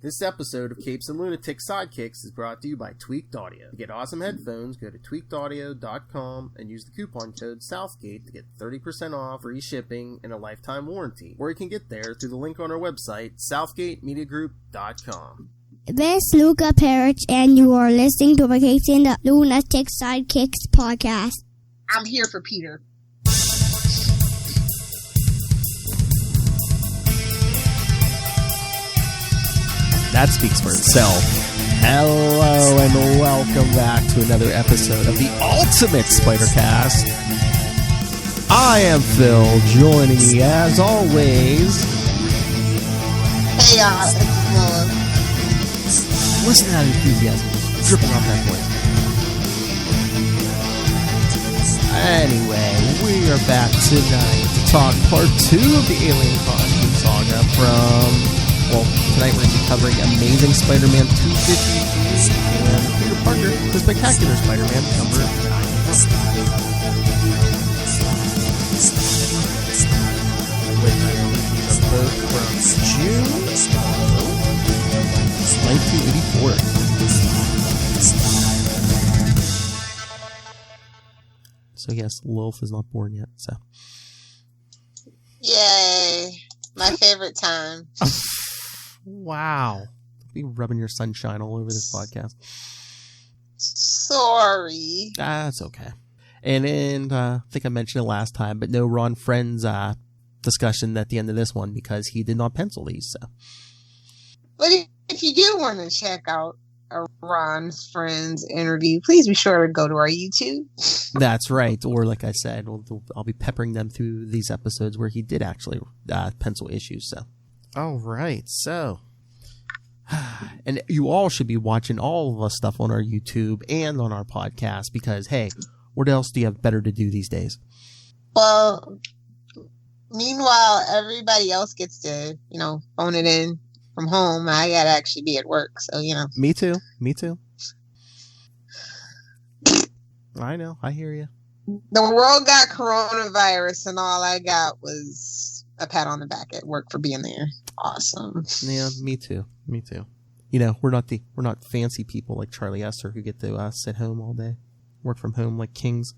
This episode of Capes and Lunatic Sidekicks is brought to you by Tweaked Audio. To get awesome headphones, go to tweakedaudio.com and use the coupon code Southgate to get 30% off, free shipping, and a lifetime warranty. Or you can get there through the link on our website, southgatemediagroup.com. This is Luca Perich, and you are listening to the Capes and the Lunatic Sidekicks podcast. I'm here for Peter. That speaks for itself. Hello and welcome back to another episode of the Ultimate Spider-Cast. I am Phil, joining me as always. Hey y'all, it's Blob. Listen to that enthusiasm, dripping off that voice. Anyway, we are back tonight to talk part 2 of the Alien Costume Saga from... Well, tonight we're going to be covering Amazing Spider-Man 253 and Peter Parker, The Spectacular Spider-Man number 9. Which I believe these are both from June 1984. So yes, Lilith is not born yet, so. Yay. My favorite time. Wow. Be rubbing your sunshine all over this podcast. Sorry. That's okay. And I think I mentioned it last time, but no Ron Friends discussion at the end of this one because he did not pencil these. So. But if you do want to check out a Ron's Friends interview, please be sure to go to our YouTube. That's right. Or like I said, I'll be peppering them through these episodes where he did actually pencil issues. So. All right, so, and you all should be watching all of us stuff on our YouTube and on our podcast because, hey, what else do you have better to do these days? Well, meanwhile, everybody else gets to, phone it in from home. I gotta actually be at work, so, Me too. I know, I hear you. The world got coronavirus and all I got was a pat on the back at work for being there. Awesome. Yeah, me too. We're not fancy people like Charlie Esser who get to sit home all day, work from home like kings.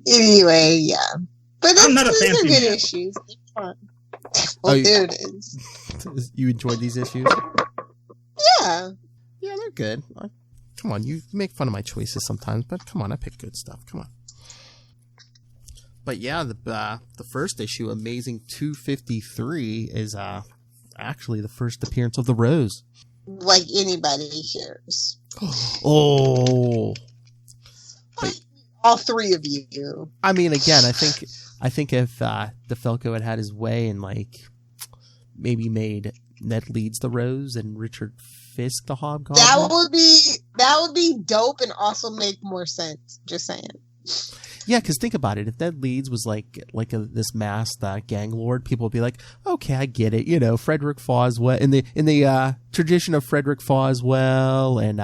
Anyway, yeah. But I'm not a fancy good man. issues. Well, there it is. You enjoyed these issues? Yeah. Yeah, they're good. Come on, you make fun of my choices sometimes, but come on, I pick good stuff. Come on. But yeah, the first issue, Amazing 253, is actually the first appearance of the Rose. Like anybody hears. Oh. But, all three of you. I mean, again, I think if DeFalco had his way and maybe made Ned Leeds the Rose and Richard Fisk the Hobgoblin, that would be dope and also make more sense. Just saying. Yeah, because think about it. If Ned Leeds was this masked gang lord, people would be like, "Okay, I get it." Frederick Foswell in the tradition of Frederick Foswell, and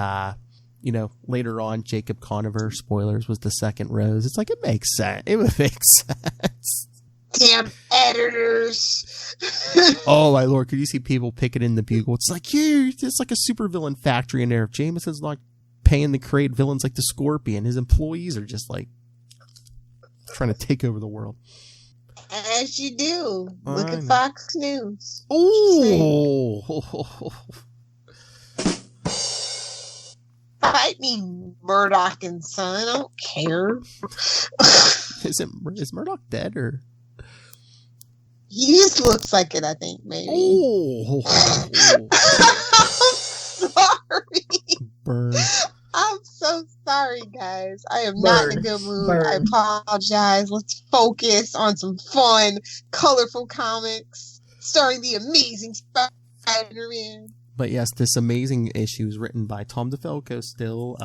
later on Jacob Conover. Spoilers, was the second Rose. It's like it makes sense. It would make sense. Damn editors! Oh my lord! Could you see people picking in the Bugle? It's like it's like a supervillain factory in there. If Jameson's not paying to create villains like the Scorpion, his employees are just trying to take over the world. As you do. Look at Fox News. Oh! Fight me, Murdoch and Son. I don't care. Is Murdoch dead or? He just looks like it, I think, maybe. Oh! I'm sorry. Burn. I'm so sorry, guys. I am not in a good mood. I apologize. Let's focus on some fun, colorful comics starring the Amazing Spider-Man. But yes, this amazing issue is written by Tom DeFalco still,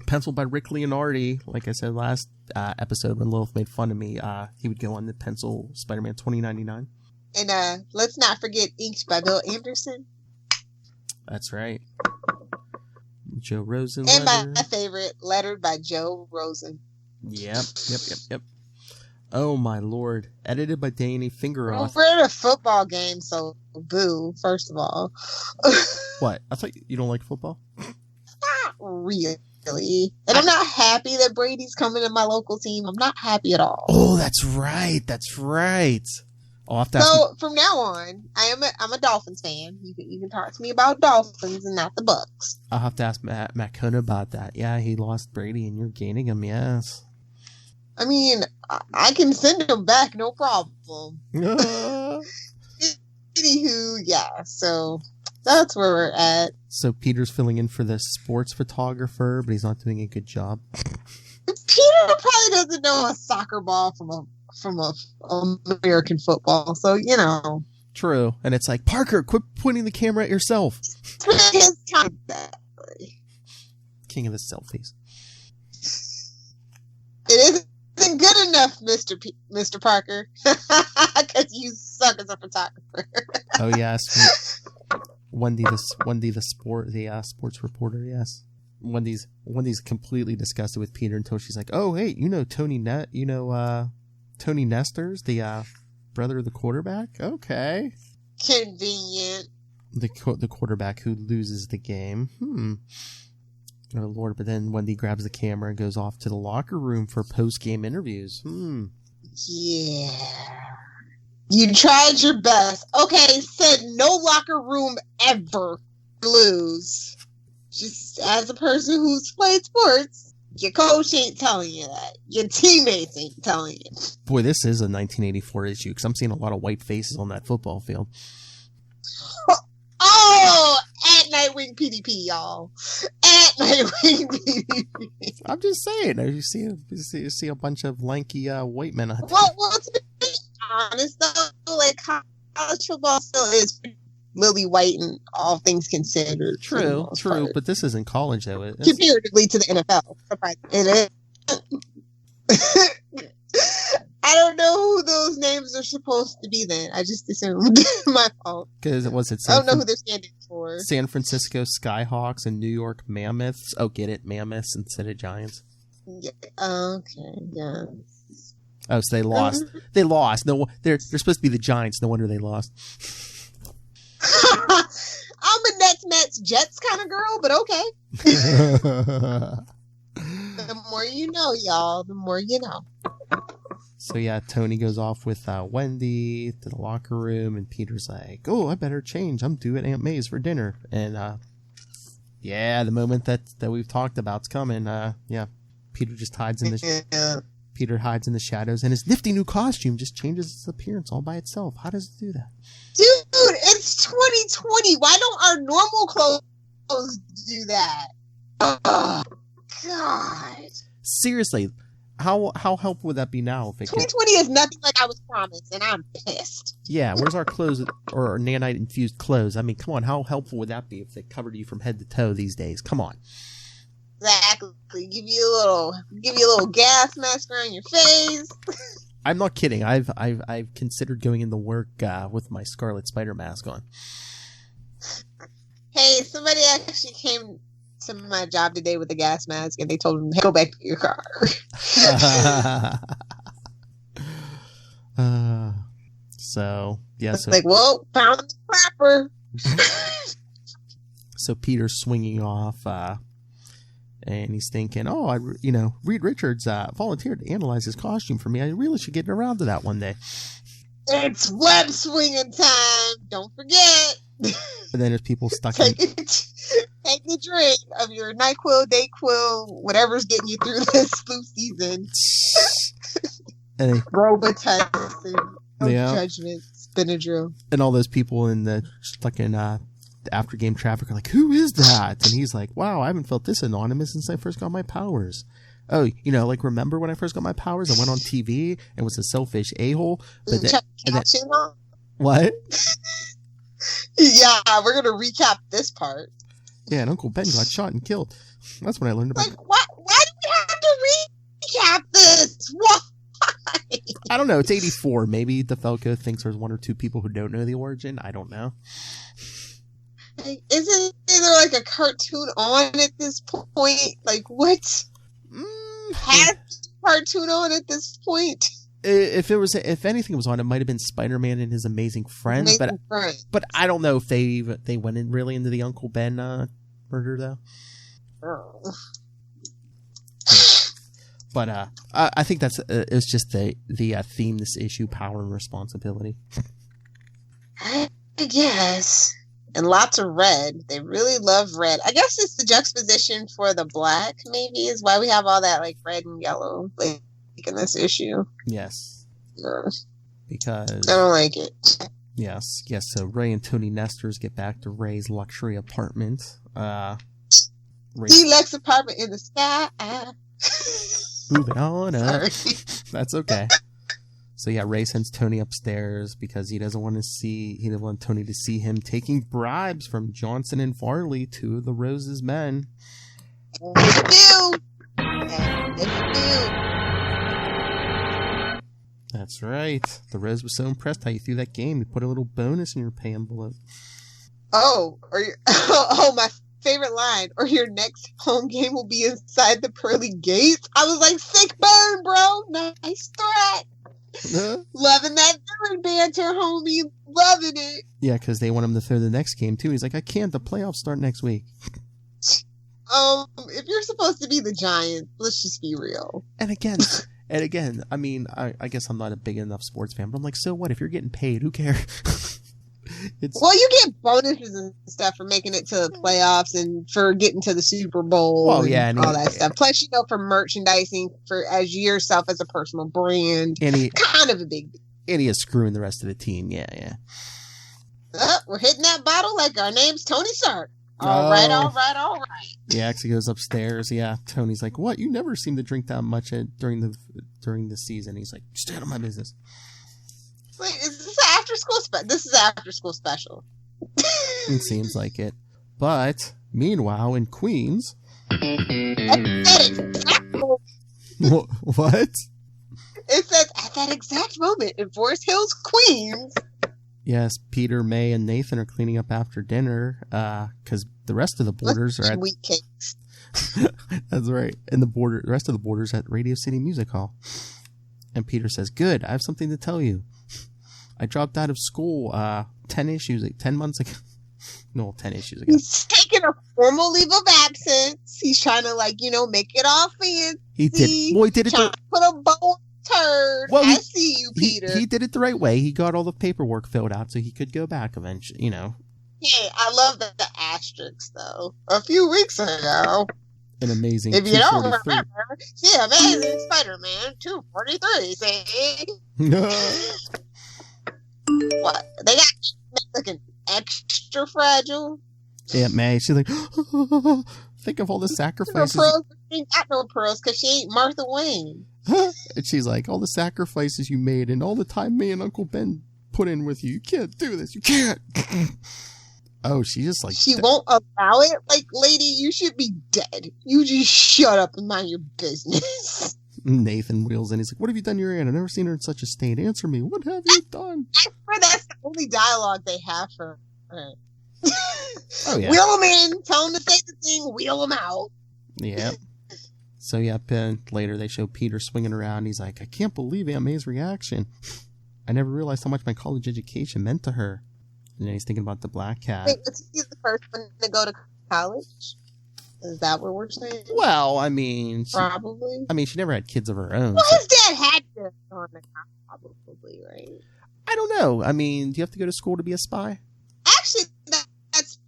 penciled by Rick Leonardi. Like I said last episode when Lilith made fun of me, he would go on to pencil Spider-Man 2099. And let's not forget inked by Bill Anderson. That's right. Joe Rosen. And my favorite, lettered by Joe Rosen. Yep. Oh my lord! Edited by Danny Fingeroth. We're at a football game, so boo. First of all, What? I thought you don't like football. not really. And I'm not happy that Brady's coming to my local team. I'm not happy at all. Oh, that's right. That's right. I'll have to So from now on, I'm a Dolphins fan. You can talk to me about Dolphins and not the Bucks. I'll have to ask Matt Cohn about that. Yeah, he lost Brady, and you're gaining him. Yes. I mean, I can send him back, no problem. Anywho, yeah. So that's where we're at. So Peter's filling in for the sports photographer, but he's not doing a good job. Peter probably doesn't know a soccer ball from American football, so you know. True, and it's like, Parker, quit pointing the camera at yourself. King of the selfies. It isn't good enough, Mr. Parker, because you suck as a photographer. Oh yes. Wendy the sports reporter, yes. Wendy's completely disgusted with Peter until she's like, "Oh, hey, Tony Nesters, the brother of the quarterback? Okay. Convenient. The quarterback who loses the game. Oh Lord, but then Wendy grabs the camera and goes off to the locker room for post-game interviews. Yeah. You tried your best. Okay, said no locker room ever lose. Just as a person who's played sports, your coach ain't telling you that. Your teammates ain't telling you. Boy, this is a 1984 issue because I'm seeing a lot of white faces on that football field. Oh, at Nightwing PDP, y'all. At Nightwing PDP. I'm just saying, you see a bunch of lanky white men. Well, to be honest, though, like college football still is lily white and all things considered. True, but this isn't college, though. Comparatively to the NFL. It is. I don't know who those names are supposed to be then. I just assumed. My fault. Because I don't know who they're standing for. San Francisco Skyhawks and New York Mammoths. Oh, get it? Mammoths instead of Giants. Yeah. Okay, yeah. Oh, so they lost. They lost. No, they're supposed to be the Giants. No wonder they lost. I'm a Mets, Jets kind of girl, but okay. The more you know, y'all, the more you know. So yeah, Tony goes off with Wendy to the locker room, and Peter's like, "Oh, I better change. I'm due at Aunt May's for dinner." And yeah, the moment that we've talked about's coming. Yeah, Peter just hides in the Peter hides in the shadows, and his nifty new costume just changes its appearance all by itself. How does it do that? Dude, it's 2020. Why don't our normal clothes do that? Oh, God. Seriously. How helpful would that be now? If 2020 is nothing like I was promised, and I'm pissed. Yeah, where's our clothes or our nanite-infused clothes? I mean, come on, how helpful would that be if they covered you from head to toe these days? Come on. Exactly. Give you a little gas mask around your face. I'm not kidding. I've considered going into work with my Scarlet Spider mask on. Hey, somebody actually came to my job today with a gas mask, and they told him, "Hey, go back to your car." So yeah, so like, well, found the crapper. So Peter's swinging off, and he's thinking, "Oh, Reed Richards volunteered to analyze his costume for me. I really should get around to that one day." It's web swinging time. Don't forget. And then there's people stuck Take the drink of your NyQuil, DayQuil, whatever's getting you through this flu season. Robitussin, judgment, Benadryl. And all those people stuck in after game traffic are like, "Who is that?" And he's like, "Wow, I haven't felt this anonymous since I first got my powers. Oh, remember when I first got my powers? I went on TV and was a selfish a-hole." What? Yeah, we're gonna recap this part. Yeah, and Uncle Ben got shot and killed. That's when I learned about. Like, why do we have to recap this? Why? I don't know. It's 84. Maybe DeFalco thinks there's one or two people who don't know the origin. I don't know. Like, isn't there like a cartoon on at this point? Like, what? Has a cartoon on at this point? If anything was on, it might have been Spider-Man and his Amazing Friends, but I don't know if they went in really into the Uncle Ben murder though. Oh. But I think that's it's just the theme this issue: power and responsibility. I guess, and lots of red. They really love red. I guess it's the juxtaposition for the black. Maybe is why we have all that like red and yellow like in this issue. Yes, because I don't like it. Yes. So Ray and Tony Nesters get back to Ray's luxury apartment. Deluxe apartment in the sky. Moving on up. That's okay. So yeah, Ray sends Tony upstairs because he doesn't want Tony to see him taking bribes from Johnson and Farley, two of the Rose's men. That's right. The Rose was so impressed how you threw that game. You put a little bonus in your pay envelope. Oh, my favorite line, or your next home game will be inside the pearly gates. I was like, sick burn, bro. Nice threat. Loving that villain banter, homie. Loving it. Yeah, because they want him to throw the next game, too. He's like, I can't. The playoffs start next week. If you're supposed to be the Giants, let's just be real. And again, I mean, I guess I'm not a big enough sports fan, but I'm like, so what? If you're getting paid, who cares? Well, you get bonuses and stuff for making it to the playoffs and for getting to the Super Bowl and all that stuff. Plus, for merchandising as yourself as a personal brand. Kind of a big deal. And he is screwing the rest of the team. Yeah. We're hitting that bottle like our name's Tony Stark. All right. Yeah, he goes upstairs. Yeah, Tony's like, what? You never seem to drink that much during the season. He's like, stay out of my business. Wait, is this an after-school special? This is an after-school special. It seems like it. But, meanwhile, in Queens... What? It says, at that exact moment in Forest Hills, Queens... Yes, Peter, May, and Nathan are cleaning up after dinner, because the rest of the boarders are at... Sweet cakes. That's right. And the rest of the boarders at Radio City Music Hall. And Peter says, good, I have something to tell you. I dropped out of school 10 months ago. No, 10 issues ago. He's taking a formal leave of absence. He's trying to, make it all fancy. He did. Well, he did it. Put a bow turd. Well, I see you, Peter. He did it the right way. He got all the paperwork filled out so he could go back eventually, Hey, I love the asterisks, though. A few weeks ago. An amazing If you don't remember, see Amazing Spider-Man 243, see? What? They got looking extra fragile. Aunt May, she's like, think of all the sacrifices. She ain't got no pearls because she ain't Martha Wayne. And she's like, all the sacrifices you made and all the time me and Uncle Ben put in with you. You can't do this. You can't. Oh, she just like... She won't allow it? Like, lady, you should be dead. You just shut up and mind your business. Nathan wheels in. He's like, what have you done to your aunt? I've never seen her in such a state. Answer me. What have you done? I swear that's the only dialogue they have for her. Oh, yeah. Wheel them in. Tell them to say the thing. Wheel them out. Yeah. So, yeah, later they show Peter swinging around. He's like, I can't believe Aunt May's reaction. I never realized how much my college education meant to her. And then he's thinking about the black cat. Wait, was he the first one to go to college? Is that what we're saying? Well, I mean... Probably. I mean, she never had kids of her own. Well, his dad had to on the probably, right? I don't know. I mean, do you have to go to school to be a spy? Actually, that's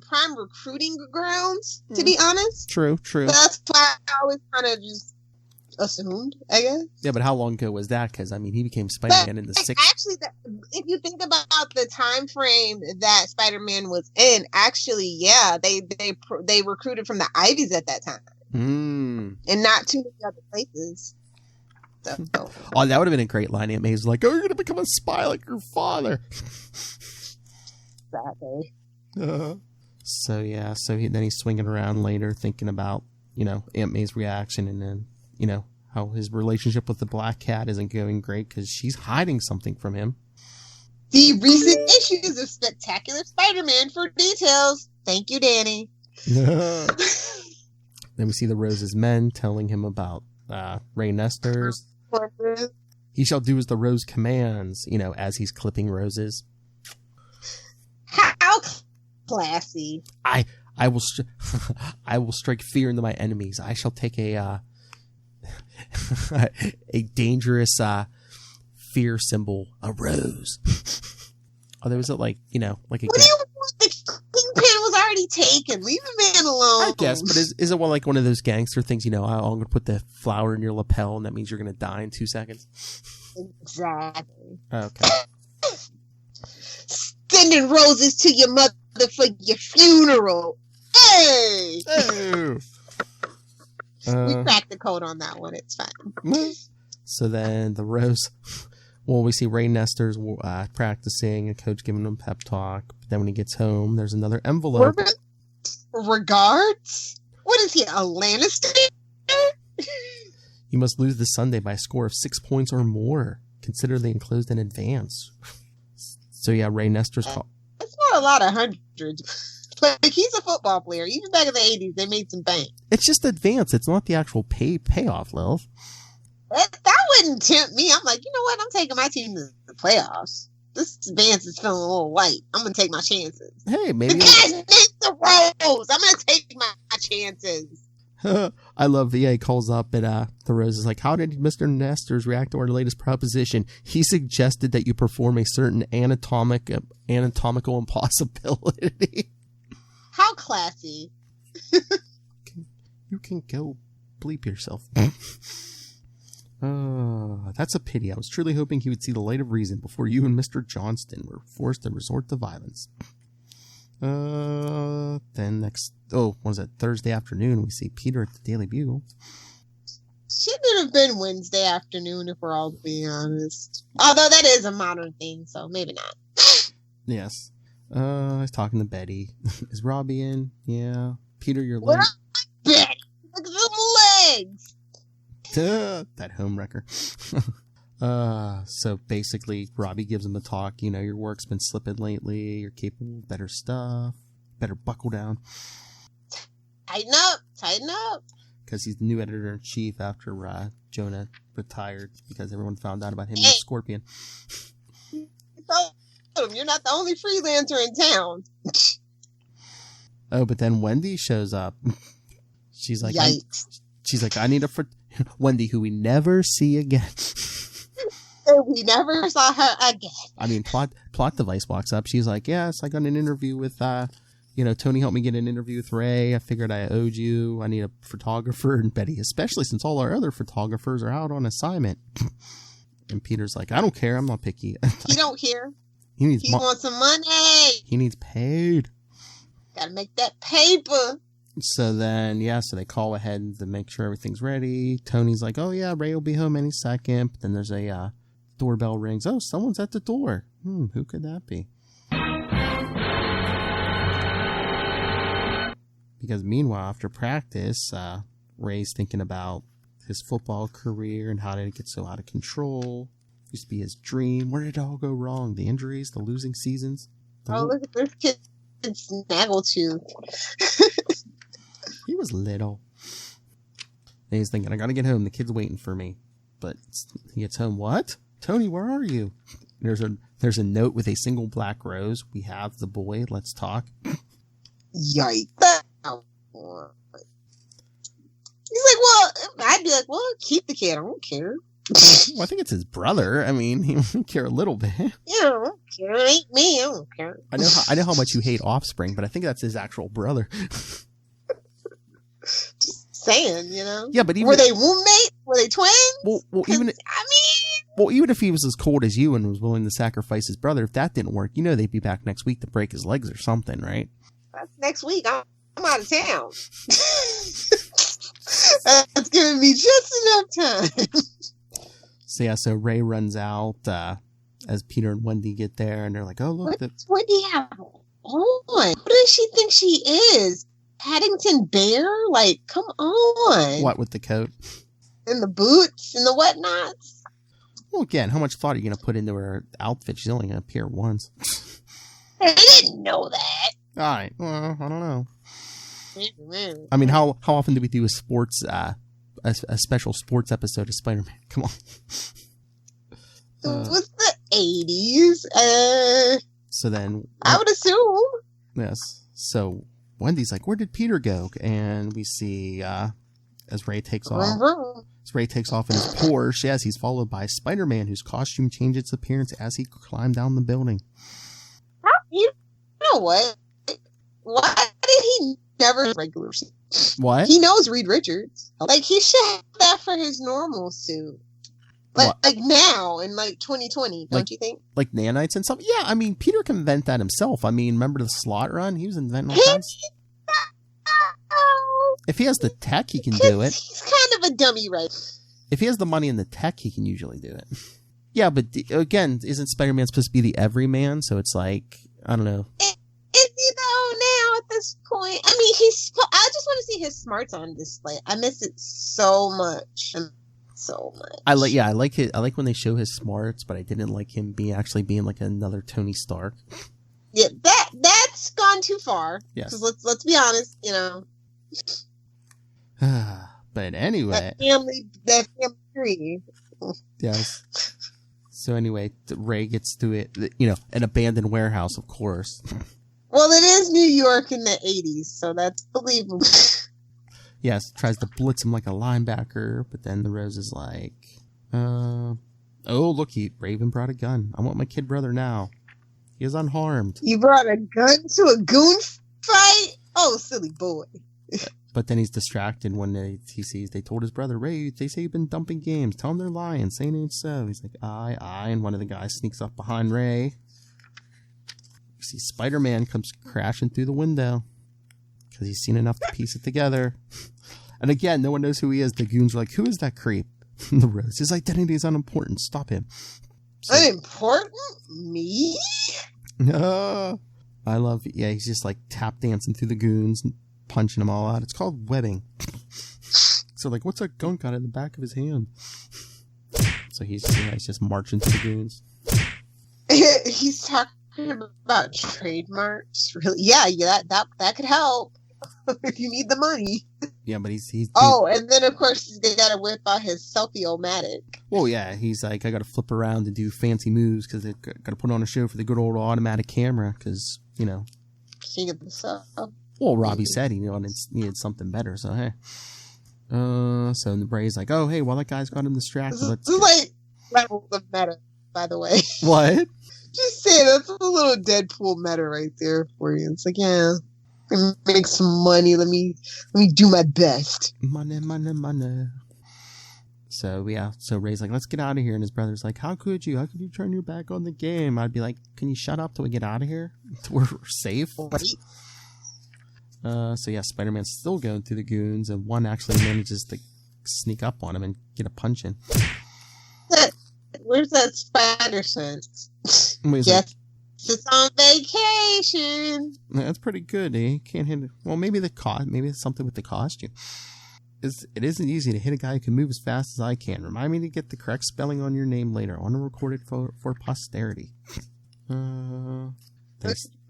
prime recruiting grounds, to be honest. True. So that's why I always kind of just assumed, I guess. Yeah, but how long ago was that? Because, I mean, he became Spider-Man in the 60s. Actually, if you think about the time frame that Spider-Man was in, actually, yeah, they recruited from the Ivies at that time. And not too many other places. So. Oh, that would have been a great line. Aunt May's like, oh, you're going to become a spy like your father. Exactly. So, yeah. Then he's swinging around later thinking about, Aunt May's reaction and then, how his relationship with the black cat isn't going great because she's hiding something from him. The recent issues of Spectacular Spider-Man for details. Thank you, Danny. Then we see the Rose's men telling him about Ray Nesters. He shall do as the rose commands, as he's clipping roses. How classy. I will I will strike fear into my enemies. I shall take a a dangerous fear symbol, a rose. Oh, there was like a. What do you want? The kingpin was already taken. Leave the man alone. I guess, but is it like one of those gangster things? I'm going to put the flower in your lapel, and that means you're going to die in 2 seconds. Exactly. Okay. Sending roses to your mother for your funeral. Hey! We cracked the code on that one. It's fine. So then the rose. Well, we see Ray Nestor's practicing, and coach giving him pep talk. But then when he gets home, there's another envelope. Regards? What is he, a Lannister? You must lose this Sunday by a score of 6 points or more. Consider the enclosed in advance. So yeah, Ray Nestor's call. That's not a lot of hundreds. Like, he's a football player. Even back in the 80s, they made some bank. It's just advance. It's not the actual payoff, Lilith. That wouldn't tempt me. I'm like, you know what? I'm taking my team to the playoffs. This advance is feeling a little light. I'm going to take my chances. Hey, maybe. The guys missed the Rose. I'm going to take my chances. I love he calls up and the Rose is like, how did Mr. Nestor's react to our latest proposition? He suggested that you perform a certain anatomical impossibility. How classy. You can go bleep yourself. That's a pity. I was truly hoping he would see the light of reason before you and Mr. Johnston were forced to resort to violence. Then Thursday afternoon, we see Peter at the Daily Bugle. Shouldn't have been Wednesday afternoon, if we're all being honest. Although that is a modern thing, so maybe not. Yes. He's talking to Betty. Is Robbie in? Yeah. Peter, you're late. Betty, look at them legs. That home wrecker. So basically, Robbie gives him a talk. Your work's been slipping lately. You're capable of better stuff. Better buckle down. Tighten up. Because he's the new editor-in-chief after Jonah retired because everyone found out about him and the Scorpion. You're not the only freelancer in town. Oh, but then Wendy shows up. She's like, I need a Wendy, who we never see again. We never saw her again. I mean, plot device walks up. She's like, yes, I got an interview with, Tony helped me get an interview with Ray. I figured I owed you. I need a photographer. And Betty, especially since all our other photographers are out on assignment. And Peter's like, I don't care. I'm not picky. He don't care. He wants some money. He needs paid. Gotta make that paper. So then, so they call ahead to make sure everything's ready. Tony's like, oh yeah, Ray will be home any second. But then there's a doorbell rings. Oh, someone's at the door. Who could that be? Because meanwhile, after practice, Ray's thinking about his football career and how did it get so out of control. Used to be his dream. Where did it all go wrong? The injuries, the losing seasons. Look at this kid, snaggletooth. He was little. And he's thinking, I gotta get home. The kid's waiting for me. But he gets home. What? Tony, where are you? There's a note with a single black rose. We have the boy. Let's talk. Yikes. He's like, well, I'd be like, well, keep the kid. I don't care. Well, I think it's his brother. I mean, he would care a little bit. Yeah, I don't care. It ain't me. I don't care. I know how much you hate Offspring, but I think that's his actual brother. Just saying, Yeah, but even were they roommates? Were they twins? Well, even if he was as cold as you and was willing to sacrifice his brother, if that didn't work, they'd be back next week to break his legs or something, right? That's next week. I'm out of town. That's giving me just enough time. So Ray runs out as Peter and Wendy get there, and they're like, "Oh, look!" What's Wendy have on? What does she think she is? Paddington Bear? Like, come on! What with the coat and the boots and the whatnots? Well, again, how much thought are you going to put into her outfit? She's only going to appear once. I didn't know that. All right. Well, I don't know. I mean, how often do we do a sports a special sports episode of Spider-Man? Come on. It was the 80s. So then... I would assume. Yes. So Wendy's like, where did Peter go? And we see as Ray takes off in his Porsche, yes, he's followed by Spider-Man, whose costume changed its appearance as he climbed down the building. You know what? Why did he never regular suit? What? He knows Reed Richards. Like, he should have that for his normal suit. Like now, in like 2020, don't you think? Like nanites and stuff? Yeah, I mean, Peter can invent that himself. I mean, remember the slot run? He was inventing all kinds. If he has the tech, he can do it. He's kind of a dummy, right? If he has the money and the tech, he can usually do it. Yeah, but again, isn't Spider-Man supposed to be the everyman? So it's like, I don't know. Is he though now at this point? I mean, I just want to see his smarts on display. I miss it so much. So much. I like it. I like when they show his smarts, but I didn't like him actually being like another Tony Stark. Yeah, that's gone too far. Yes. Let's be honest, you know. But anyway, that family tree. Yes. So anyway, Ray gets to it. You know, an abandoned warehouse, of course. Well, it is New York in the 80s, so that's believable. Yes, tries to blitz him like a linebacker, but then the Rose is like, oh, look, Raven brought a gun. I want my kid brother now. He is unharmed. You brought a gun to a goon fight? Oh, silly boy. But then he's distracted when he sees they told his brother, Ray, they say you've been dumping games. Tell them they're lying. Say it ain't so. He's like, aye. And one of the guys sneaks up behind Ray. You see Spider-Man comes crashing through the window. Because he's seen enough to piece it together. And again, no one knows who he is. The goons are like, who is that creep? The Rose. His identity is unimportant. Stop him. So, unimportant? Me? I love it. Yeah, he's just like tap dancing through the goons and punching them all out. It's called webbing. So like, what's that gunk got in the back of his hand? So he's just marching through the goons. He's talking about trademarks. Really? Yeah, that could help. If you need the money. Yeah, but he's and then of course they gotta whip out his selfie-o-matic. Well, yeah, he's like, I gotta flip around and do fancy moves because they gotta put on a show for the good old automatic camera because, you know. King of the South. Well, Robbie said he needed something better, so hey. So the Bray's like, oh, hey, while that guy's got him distracted, this is like levels of meta, by the way. What? Just say that's a little Deadpool meta right there for you. It's like, yeah. Make some money. Let me do my best. Money. So yeah, so Ray's like, let's get out of here, and his brother's like, how could you turn your back on the game? I'd be like, can you shut up till we get out of here? We're safe. So yeah, Spider-Man's still going through the goons, and one actually manages to sneak up on him and get a punch in. Where's that spider sense? Yes. It's on vacation. That's pretty good, eh? Can't hit it. Well, maybe it's something with the costume. It isn't easy to hit a guy who can move as fast as I can. Remind me to get the correct spelling on your name later. I want to record it for posterity. For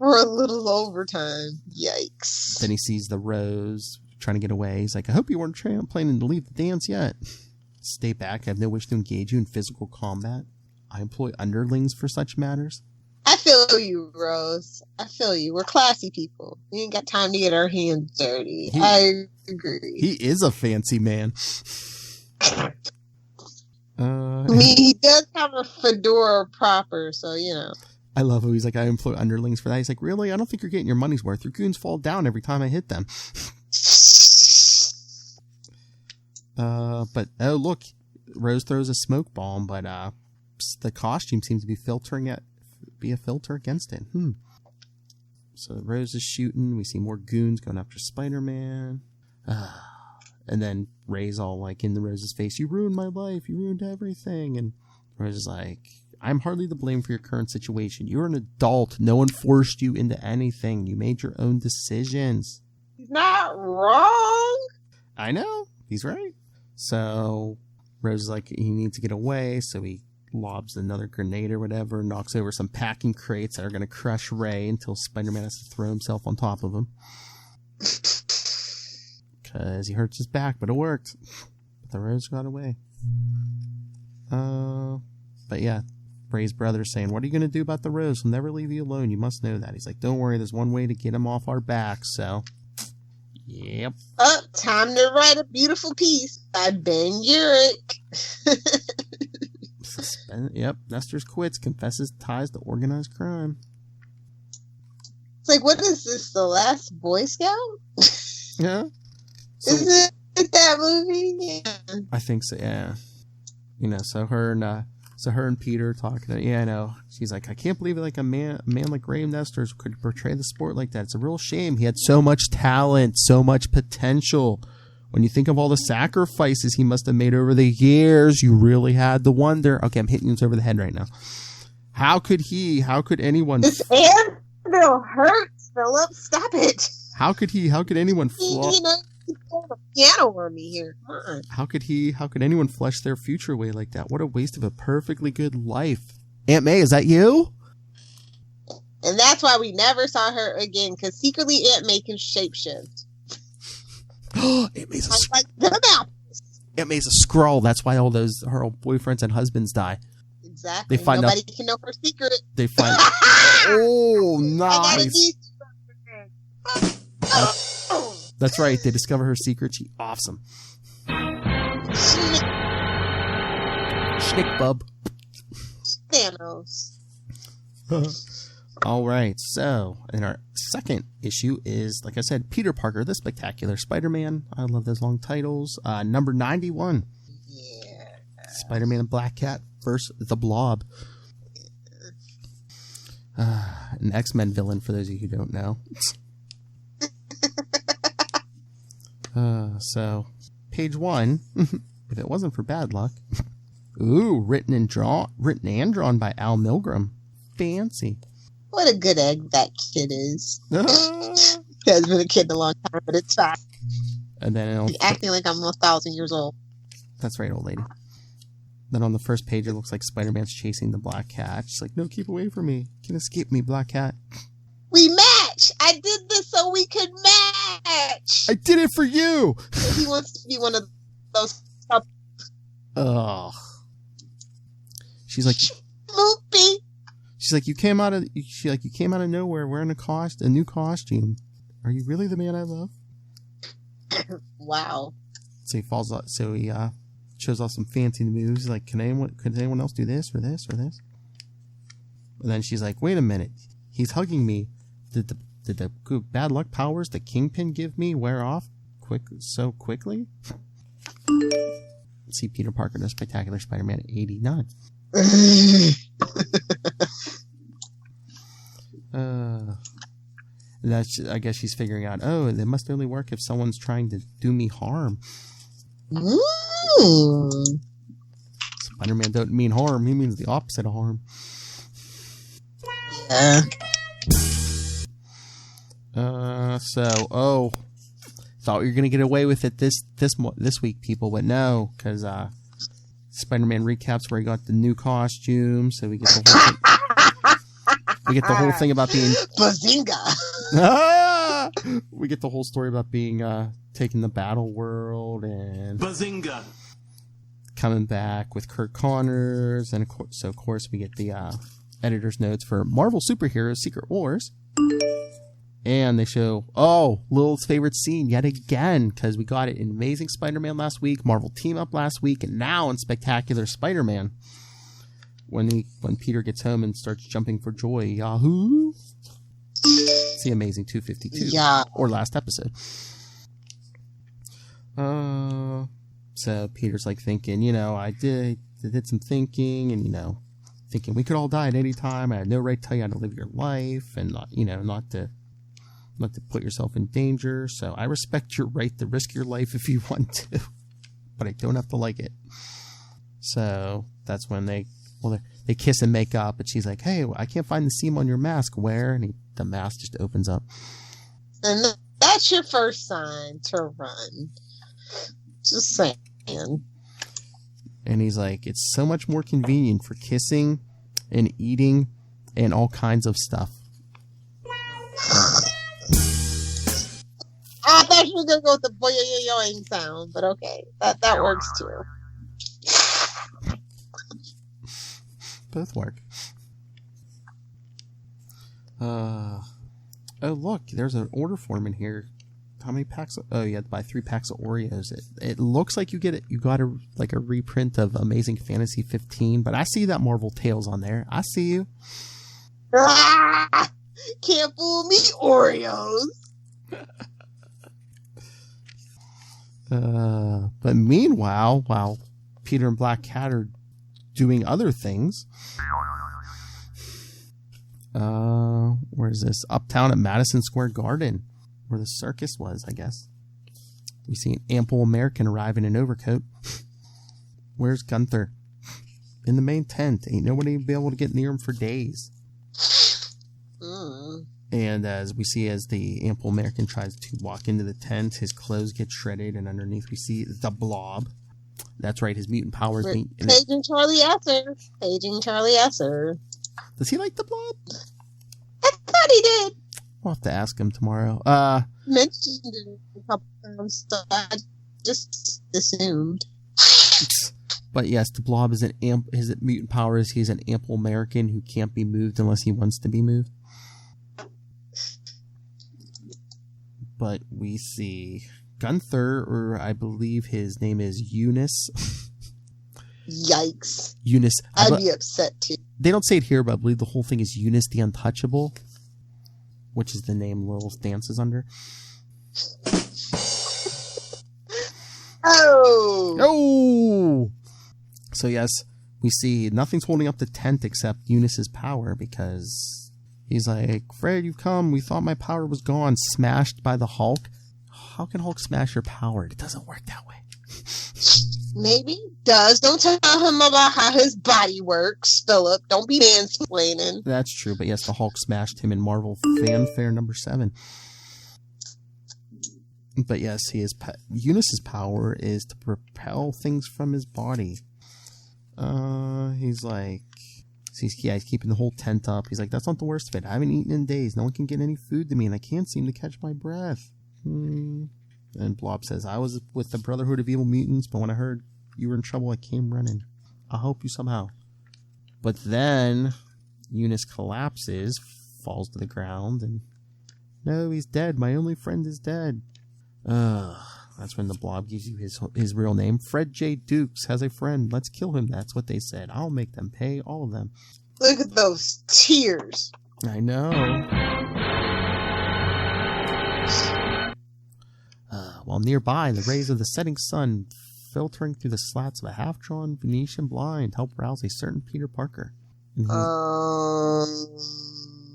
a little overtime. Yikes. Then he sees the Rose trying to get away. He's like, I hope you weren't planning to leave the dance yet. Stay back. I have no wish to engage you in physical combat. I employ underlings for such matters. I feel you, Rose. I feel you. We're classy people. We ain't got time to get our hands dirty. I agree. He is a fancy man. He does have a fedora proper, so, you know. I love how he's like, I employ underlings for that. He's like, really? I don't think you're getting your money's worth. Your goons fall down every time I hit them. But, oh, look. Rose throws a smoke bomb, but the costume seems to be a filter against it. So Rose is shooting. We see more goons going after Spider-Man. And then Ray's all like in the Rose's face, you ruined my life. You ruined everything. And Rose is like, I'm hardly to blame for your current situation. You're an adult. No one forced you into anything. You made your own decisions. He's not wrong. I know. He's right. So Rose is like, he needs to get away. So he lobs another grenade or whatever, knocks over some packing crates that are going to crush Ray until Spider-Man has to throw himself on top of him. Because he hurts his back, but it worked. But the Rose got away. But yeah, Bray's brother saying, what are you going to do about the rose? We'll never leave you alone. You must know that. He's like, don't worry. There's one way to get him off our backs. So, yep. Time to write a beautiful piece by Ben Urich. Yep. Nestor's quits, confesses ties to organized crime. It's like, what is this? The Last Boy Scout? Yeah. So, isn't it that movie? Yeah. I think so. Yeah. So her and Peter talking. Yeah, I know. She's like, I can't believe it. Like a man like Graham Nestor could portray the sport like that. It's a real shame. He had so much talent, so much potential. When you think of all the sacrifices he must have made over the years, you really had to wonder. Okay, I'm hitting you over the head right now. How could anyone... This anvil hurts, Philip. Stop it. How could anyone... The piano on me here. Come on. How could anyone flesh their future away like that? What a waste of a perfectly good life. Aunt May, is that you? And that's why we never saw her again, because secretly Aunt May can shapeshift. Aunt May's Aunt May's a Skrull. That's why all her old boyfriends and husbands die. Exactly. Nobody can know her secret. They find. Oh, nice. That's right. They discover her secret. She offs them. Schnick bub. Thanos. All right. So, in our second issue is, like I said, Peter Parker, the Spectacular Spider-Man. I love those long titles. Number 91. Yeah. Spider-Man and Black Cat versus the Blob. An X-Men villain, for those of you who don't know. So, page 1. If it wasn't for bad luck. Ooh, written and drawn by Al Milgrom. Fancy. What a good egg that kid is. He has been a kid in a long time, but it's fine. And then he's acting like I'm 1,000 years old. That's right, old lady. Then on the first page, it looks like Spider-Man's chasing the Black Cat. She's like, no, keep away from me. You can escape me, Black Cat. We match! I did this so we could match! I did it for you! He wants to be one of those... Ugh. She's like... Loopy! She's like, you came out of nowhere wearing a new costume. Are you really the man I love? Wow. So he falls out. So he shows off some fancy moves. He's like, could anyone else do this or this or this? And then she's like, wait a minute. He's hugging me. Did the good bad luck powers the Kingpin give me wear off so quickly? Let's see Peter Parker, the Spectacular Spider-Man at 89. I guess she's figuring out, it must only work if someone's trying to do me harm. Ooh. Spider-Man don't mean harm, he means the opposite of harm. Yeah. Thought you were gonna get away with it this week, people, but no, because Spider-Man recaps where he got the new costume, so we get the whole thing. We get the whole thing about being Bazinga. We get the whole story about being taking the battle world and Bazinga. Coming back with Kurt Connors, and of course we get the editor's notes for Marvel Superheroes Secret Wars. And they show, Lilith's favorite scene yet again, because we got it in Amazing Spider-Man last week, Marvel Team Up last week, and now in Spectacular Spider-Man. When Peter gets home and starts jumping for joy, yahoo! It's the Amazing 252, yeah. Or last episode. So Peter's like thinking, I did some thinking, and thinking we could all die at any time. I had no right to tell you how to live your life, and not to put yourself in danger. So I respect your right to risk your life if you want to, but I don't have to like it. So that's when they kiss and make up, and she's like, "Hey, I can't find the seam on your mask. Where?" And the mask just opens up. And that's your first sign to run. Just saying. And he's like, "It's so much more convenient for kissing and eating and all kinds of stuff." I thought you were going to go with the boing sound, but okay. That works too. Both work. Oh, look, there's an order form in here. How many packs? You have to buy 3 packs of Oreos. It looks like you got a reprint of Amazing Fantasy 15, but I see that Marvel Tales on there. I see you. Can't fool me, Oreos. But meanwhile, while Peter and Black Cat are doing other things, where is this? Uptown at Madison Square Garden, where the circus was, I guess. We see an ample American arrive in an overcoat. Where's Gunther? In the main tent. Ain't nobody be able to get near him for days. And as we see, as the ample American tries to walk into the tent, his clothes get shredded, and underneath we see the Blob. That's right, his mutant powers. Paging Charlie Esser. Does he like the Blob? I thought he did. We'll have to ask him tomorrow. Mentioned it a couple times, so I just assumed. But yes, the Blob is his mutant power is he's an ample American who can't be moved unless he wants to be moved. But we see Gunther, or I believe his name is Eunice. Yikes. Eunice. I'd be upset too. They don't say it here, but I believe the whole thing is Eunice the Untouchable, which is the name Lilith dances under. Oh! So yes, we see nothing's holding up the tent except Eunice's power, because he's like, Fred, you've come. We thought my power was gone. Smashed by the Hulk. How can Hulk smash your power? It doesn't work that way. Maybe it does. Don't tell him about how his body works, Philip. Don't be mansplaining. That's true, but yes, the Hulk smashed him in Marvel Fanfare number 7. But yes, Eunice's power is to propel things from his body. He's like, he's keeping the whole tent up. He's like, that's not the worst of it. I haven't eaten in days. No one can get any food to me, and I can't seem to catch my breath. And Blob says, I was with the Brotherhood of Evil Mutants, but when I heard you were in trouble, I came running. I'll help you somehow. But then Eunice collapses, falls to the ground, and no, he's dead. My only friend is dead. That's when the Blob gives you his real name. Fred J. Dukes has a friend. Let's kill him. That's what they said. I'll make them pay, all of them. Look at those tears. I know. While nearby, the rays of the setting sun filtering through the slats of a half-drawn Venetian blind help rouse a certain Peter Parker.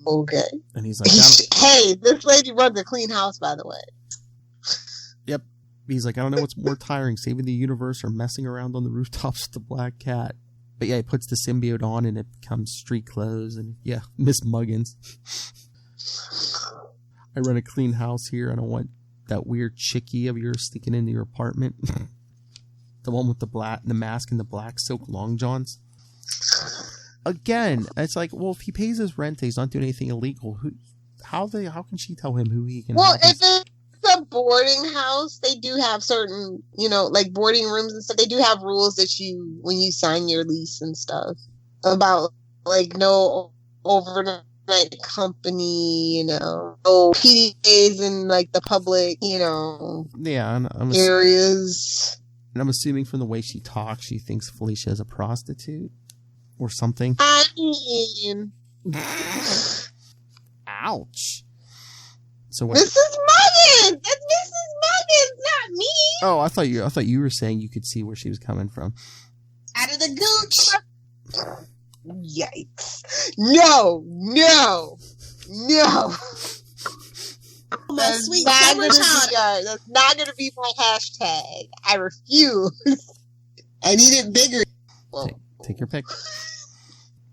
Okay. And he's like, hey, this lady runs a clean house, by the way. Yep. He's like, I don't know what's more tiring, saving the universe or messing around on the rooftops with the Black Cat. But yeah, he puts the symbiote on and it becomes street clothes. And yeah, Miss Muggins. I run a clean house here. I don't want that weird chickie of yours sneaking into your apartment. The one with the mask and the black silk long johns. Again, it's like, well, if he pays his rent, he's not doing anything illegal. How can she tell him who he can? Well, if it's a boarding house, they do have certain, like boarding rooms and stuff. They do have rules that when you sign your lease and stuff, about like no overnight company, no PDAs in like the public, yeah, areas. And I'm assuming from the way she talks, she thinks Felicia is a prostitute or something. I mean, ouch. So what? Mrs. Muggins! That's Mrs. Muggins, not me! Oh, I thought you were saying you could see where she was coming from. Out of the gooch! Yikes. No! That's sweet summertime. That's not going to be my hashtag. I refuse. I need it bigger. Take your pick.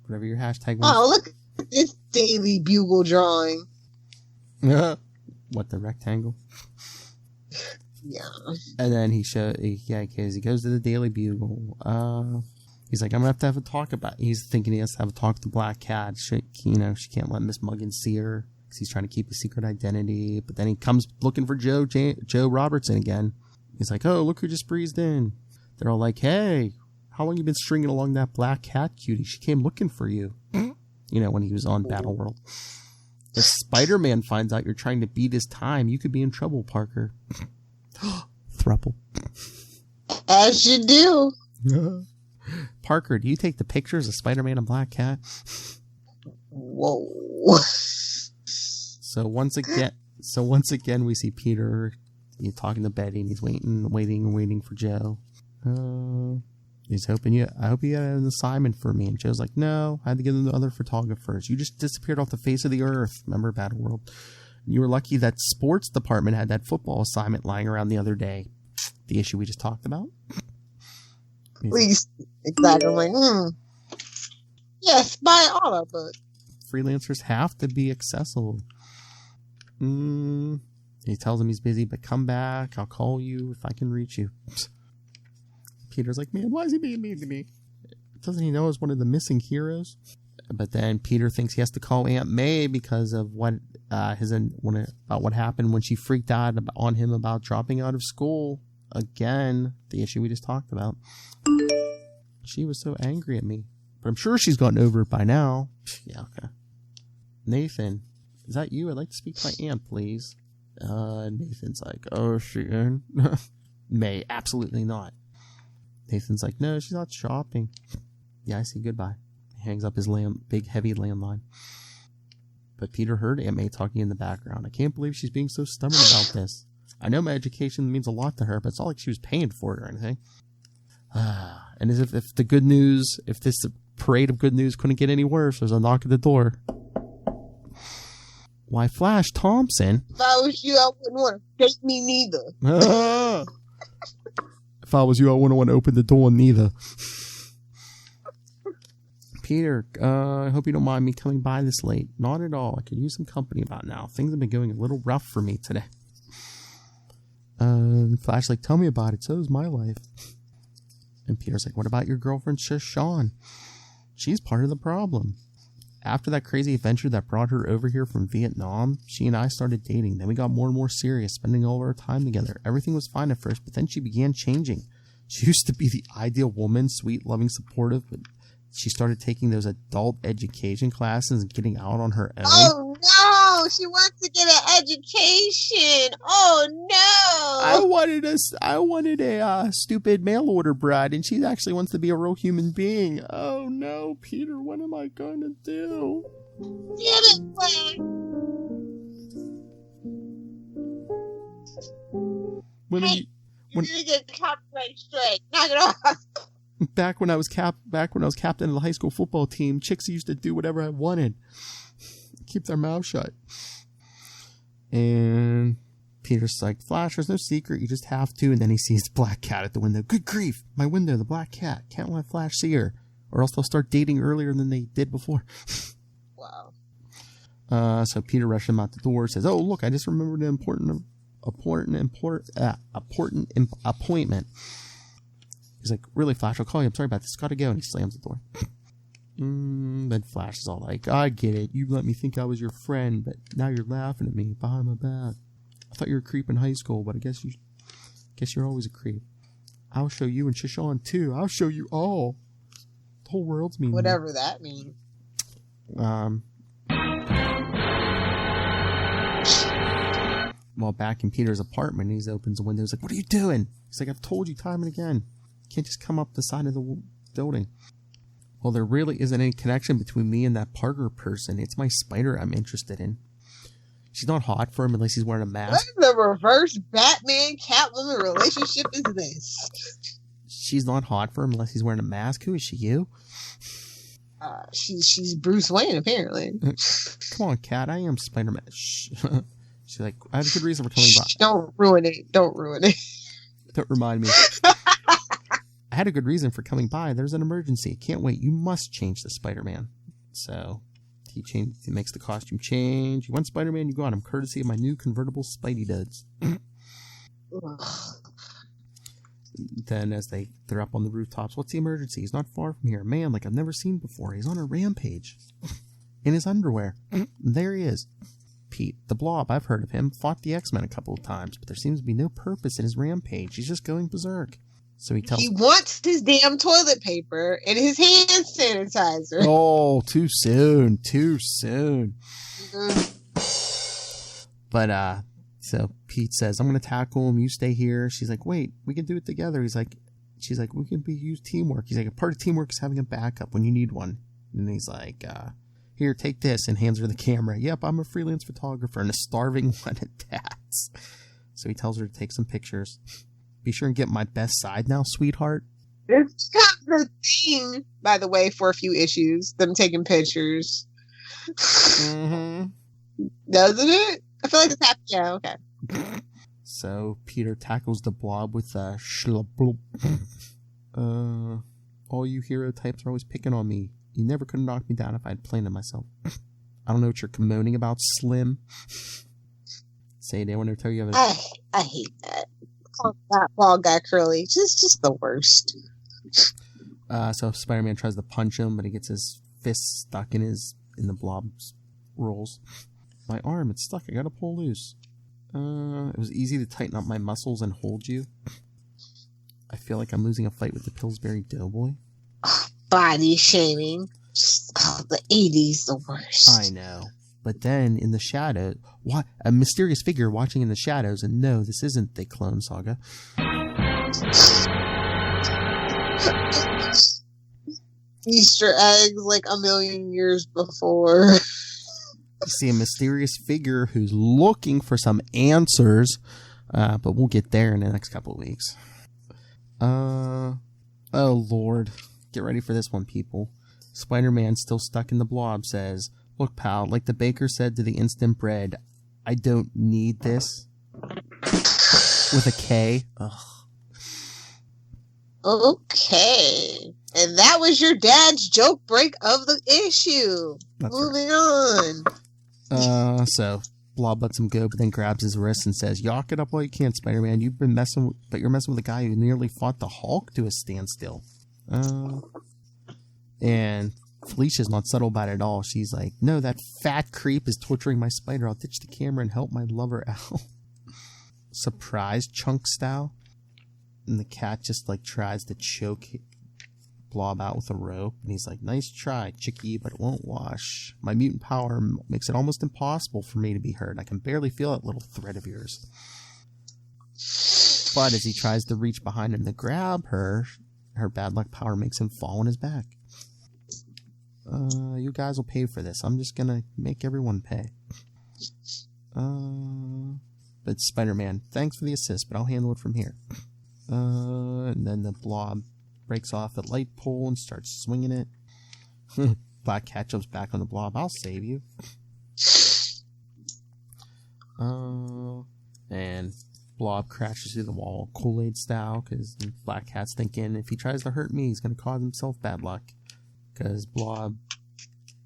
Whatever your hashtag was. Oh, look at this Daily Bugle drawing. What, the rectangle? Yeah. And then because he goes to the Daily Bugle. He's like, I'm going to have a talk about it. He's thinking he has to have a talk with the Black Cat. She can't let Miss Muggins see her because he's trying to keep a secret identity. But then he comes looking for Joe Robertson again. He's like, oh, look who just breezed in. They're all like, hey, How long you been stringing along that black cat, cutie? She came looking for you. When he was on Battle World. If Spider-Man finds out you're trying to beat his time, you could be in trouble, Parker. Thruple. As you do. Parker, do you take the pictures of Spider-Man and Black Cat? Whoa. So once again, we see Peter. He's talking to Betty, and he's waiting for Joe. He's hoping I hope you had an assignment for me. And Joe's like, no, I had to get the other photographers. You just disappeared off the face of the earth. Remember Battle World? You were lucky that sports department had that football assignment lying around the other day. The issue we just talked about. Please, exactly. I'm like, yes, buy all our books. Freelancers have to be accessible. He tells him he's busy, but come back. I'll call you if I can reach you. Peter's like, man, why is he being mean to me? Doesn't he know I was one of the missing heroes? But then Peter thinks he has to call Aunt May because of what happened when she freaked out on him about dropping out of school. Again, the issue we just talked about. She was so angry at me. But I'm sure she's gotten over it by now. Yeah, okay. Nathan, is that you? I'd like to speak to my aunt, please. Nathan's like, oh, is she in? May, absolutely not. Nathan's like, no, she's not shopping. Yeah, I see, goodbye. He hangs up his big, heavy landline. But Peter heard Aunt May talking in the background. I can't believe she's being so stubborn about this. I know my education means a lot to her, but it's not like she was paying for it or anything. And as if the good news, if this parade of good news couldn't get any worse, there's a knock at the door. Why, Flash Thompson? If I was you, I wouldn't want to date me neither. If I was you, I wouldn't want to open the door neither. Peter, I hope you don't mind me coming by this late. Not at all. I could use some company about now. Things have been going a little rough for me today. Flash like, tell me about it. So is my life. And Peter's like, what about your girlfriend, Sean? She's part of the problem. After that crazy adventure that brought her over here from Vietnam, she and I started dating. Then we got more and more serious, spending all of our time together. Everything was fine at first, but then she began changing. She used to be the ideal woman, sweet, loving, supportive, but she started taking those adult education classes and getting out on her own. Oh, no! She wants to get an education! Oh, no! I wanted a stupid mail order bride, and she actually wants to be a real human being. Oh, no, Peter, what am I going to do? Get it, Flash! You're gonna get the copyright strike. Knock it off! Back when I was captain of the high school football team, chicks used to do whatever I wanted. Keep their mouth shut. And Peter's like, Flash, there's no secret. You just have to. And then he sees the Black Cat at the window. Good grief. My window, the Black Cat. Can't let Flash see her. Or else they'll start dating earlier than they did before. Wow. So Peter rushes him out the door. Says, oh, look, I just remembered an important appointment. He's like, really, Flash, I'll call you. I'm sorry about this. Gotta go. And he slams the door. Then Flash is all like, I get it. You let me think I was your friend, but now you're laughing at me behind my back. I thought you were a creep in high school, but I guess you're always a creep. I'll show you and Shishon too. I'll show you all. The whole world's mean. Whatever that means. Well, back in Peter's apartment, he opens the window. He's like, what are you doing? He's like, I've told you time and again. You can't just come up the side of the building. Well, there really isn't any connection between me and that Parker person. It's my spider I'm interested in. She's not hot for him unless he's wearing a mask. What the reverse Batman Catwoman relationship is this? She's not hot for him unless he's wearing a mask. Who is she, you? She's Bruce Wayne, apparently. Come on, Cat. I am Spider-Man. She's like, I had a good reason for coming by. Don't ruin it. Don't ruin it. Don't remind me. I had a good reason for coming by. There's an emergency. Can't wait. You must change the Spider-Man. So he makes the costume change. You want Spider-Man? You got him. Courtesy of my new convertible Spidey duds. Then as they're up on the rooftops, what's the emergency? He's not far from here. Man, like I've never seen before. He's on a rampage. In his underwear. There he is. Pete, the Blob, I've heard of him. Fought the X-Men a couple of times, but there seems to be no purpose in his rampage. He's just going berserk. So he wants his damn toilet paper and his hand sanitizer. Oh, too soon. But, so Pete says, I'm going to tackle him. You stay here. She's like, wait, we can do it together. She's like, we can use teamwork. He's like, a part of teamwork is having a backup when you need one. And he's like, here, take this, and hands her the camera. Yep, I'm a freelance photographer and a starving one at that. So he tells her to take some pictures. Be sure and get my best side now, sweetheart. It's kind of the thing, by the way, for a few issues, them taking pictures. Mm-hmm. Doesn't it? I feel like it's happening. Yeah, okay. So Peter tackles the Blob with a shlabloop. All you hero types are always picking on me. You never could knock me down if I'd planned it myself. I don't know what you're moaning about, Slim. Say they want to tell you have a... I hate that. That bald guy Curly. Just the worst. So Spider-Man tries to punch him, but he gets his fist stuck in the Blob's rolls. My arm, it's stuck. I gotta pull loose. It was easy to tighten up my muscles and hold you. I feel like I'm losing a fight with the Pillsbury Doughboy. Body shaming. The 80s, the worst. I know. But then, in the shadow, a mysterious figure watching in the shadows, and no, this isn't the Clone Saga. Easter eggs like a million years before. You see a mysterious figure who's looking for some answers, but we'll get there in the next couple of weeks. Oh, Lord. Get ready for this one, people. Spider-Man, still stuck in the Blob, says... Look, pal, like the baker said to the instant bread, I don't need this. With a K. Ugh. Okay. And that was your dad's joke break of the issue. That's Moving right. on. So Blob lets him go, but then grabs his wrist and says, "Yock it up while you can, Spider-Man. You're messing with a guy who nearly fought the Hulk to a standstill." And Felicia's not subtle about it at all. She's like, "No, that fat creep is torturing my spider. I'll ditch the camera and help my lover out." Surprise, Chunk style. And the cat just like tries to choke Blob out with a rope. And he's like, "Nice try, Chicky, but it won't wash. My mutant power makes it almost impossible for me to be hurt. I can barely feel that little thread of yours." But as he tries to reach behind him to grab her, her bad luck power makes him fall on his back. You guys will pay for this. I'm just gonna make everyone pay. But Spider-Man, thanks for the assist, but I'll handle it from here. And then the Blob breaks off a light pole and starts swinging it. Black Cat jumps back on the Blob. "I'll save you." And Blob crashes through the wall, Kool-Aid style, because Black Cat's thinking if he tries to hurt me, he's going to cause himself bad luck. Because Blob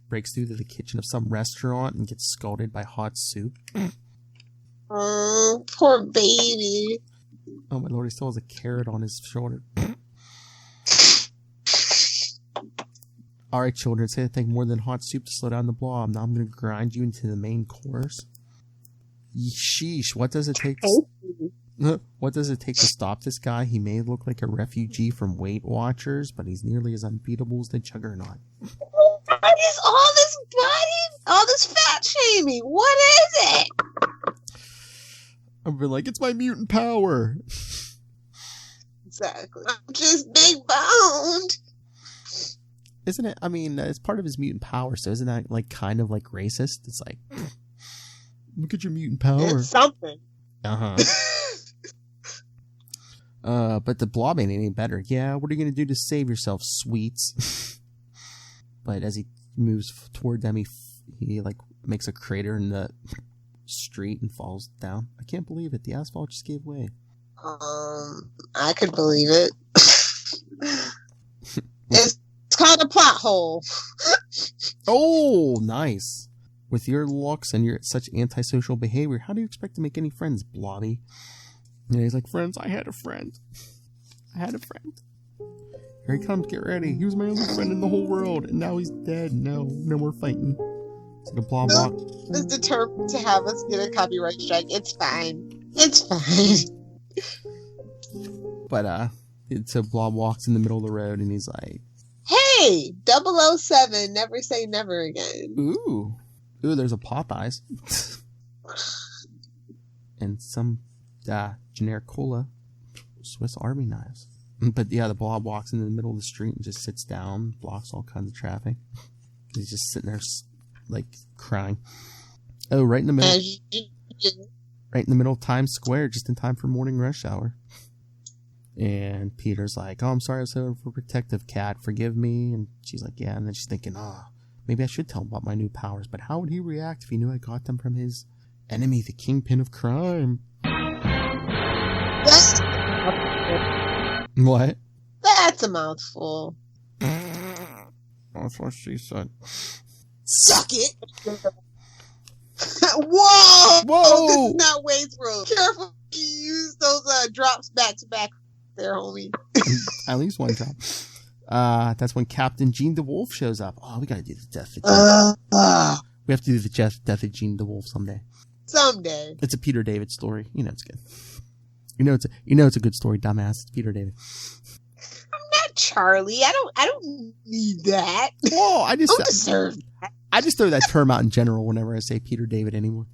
breaks through to the kitchen of some restaurant and gets scalded by hot soup. Oh, poor baby. Oh my lord, he still has a carrot on his shoulder. Alright, children, it's going to take more than hot soup to slow down the Blob. Now I'm going to grind you into the main course. Sheesh, what does it take to stop this guy? He may look like a refugee from Weight Watchers, but he's nearly as unbeatable as the Juggernaut. What is all this all this fat shaming? What is it? I've been like, it's my mutant power. Exactly. I'm just big boned. Isn't it? I mean, it's part of his mutant power, so isn't that like kind of like racist? It's like, look at your mutant power. It's something. Uh-huh. But the Blob ain't any better. Yeah, what are you going to do to save yourself, sweets? But as he moves toward them, he like makes a crater in the street and falls down. I can't believe it. The asphalt just gave way. I could believe it. It's called a plot hole. Oh, nice. With your looks and your such antisocial behavior, how do you expect to make any friends, Blobby? And he's like, "Friends, I had a friend. Here he comes, get ready. He was my only friend in the whole world, and now he's dead. No more fighting." It's like a Blob walk. Is determined to have us get a copyright strike. It's fine. It's fine. But So Blob walks in the middle of the road and he's like, "Hey, 007, never say never again." Ooh, there's a Popeyes. And some generic cola, Swiss Army knives. But yeah, the Blob walks into the middle of the street and just sits down, blocks all kinds of traffic. He's just sitting there, like, crying. Oh, right in the middle. Right in the middle of Times Square, just in time for morning rush hour. And Peter's like, "Oh, I'm sorry, I was so overprotective, Cat. Forgive me." And she's like, "Yeah." And then she's thinking, maybe I should tell him about my new powers. But how would he react if he knew I got them from his enemy, the kingpin of crime? What? That's a mouthful. That's what she said. Suck it. Whoa! Whoa! This is not Wayne's World. Careful, you use those drops back to back there, homie. At least one drop. That's when Captain Gene DeWolf shows up. Oh, we gotta do the death of Gene. We have to do the death of Gene DeWolf someday. Someday. It's a Peter David story. You know it's good. You know it's a good story, dumbass. It's Peter David. I'm not Charlie. I don't need that. Oh, I don't deserve that. I just throw that term out in general whenever I say Peter David anymore.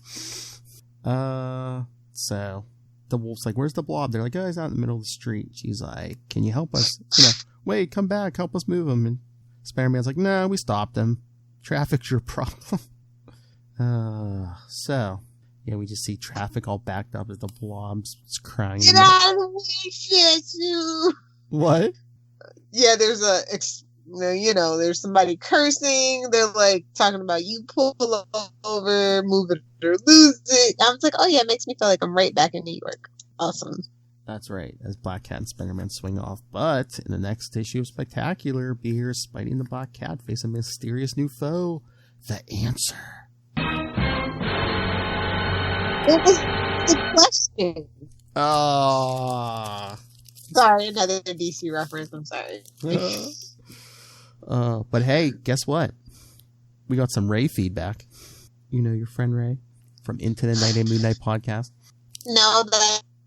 So the wolf's like, "Where's the Blob?" They're like, "Oh, he's out in the middle of the street." She's like, "Can you help us? Wait, come back, help us move him." And Spider-Man's like, "No, we stopped him. Traffic's your problem." So yeah, we just see traffic all backed up as the Blob's crying. Get out of the way, shit! What? Yeah, there's there's somebody cursing. They're like talking about you pull over, move it or lose it. I was like, oh yeah, it makes me feel like I'm right back in New York. Awesome. That's right, as Black Cat and Spider-Man swing off. But in the next issue of Spectacular, be here Spidey and the Black Cat face a mysterious new foe, the Answer. What was the question? Sorry, another DC reference. I'm sorry. But hey, guess what? We got some Ray feedback. You know your friend Ray from Into the Night and Moon Knight podcast? No,